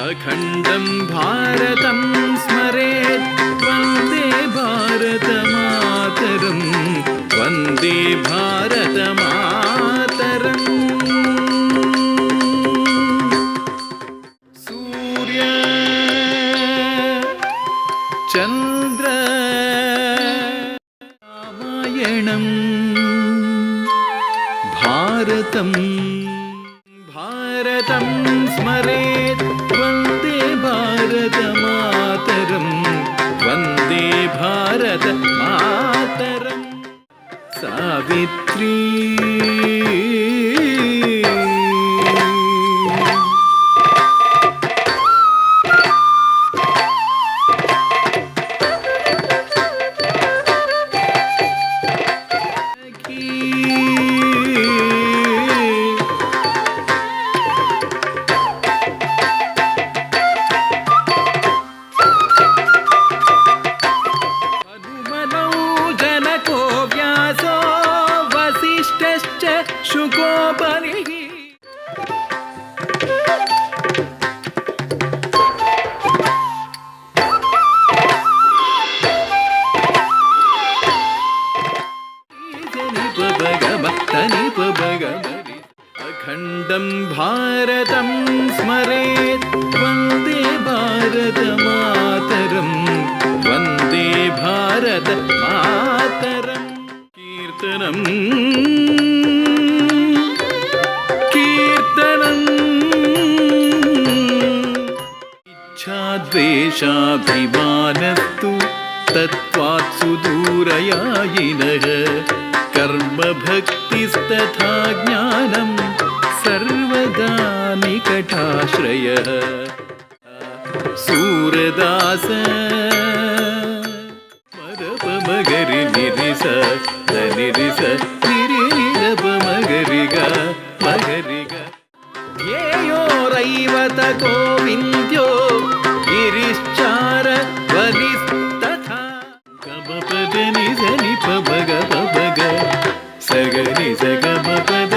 अखण्डं भारतं स्मरेत् वन्दे भारतमातरं वन्दे भारतमातरम् सूर्य चन्द्र रामायणं भारतं स्मरेत् वन्दे भारतमातरं वन्दे भारतमातरं सावित्री शुकोपनिः अखण्डं भारतं स्मरेत् वन्दे भारतमातरं वन्दे भारतमातरं कीर्तनम् द्वेषाभिमानस्तु तत्त्वात् सुदूरयायिनः कर्मभक्तिस्तथा ज्ञानं सर्वदा निकटाश्रयः सूरदास मरपमगरि निरिस निरिस निरिनिरपमगरिग मगरिग ध्येयोरैवत गोविन्द्यो गिरिश्चार वरिस्तथा गमपद निज निप भग सगरि सगमपद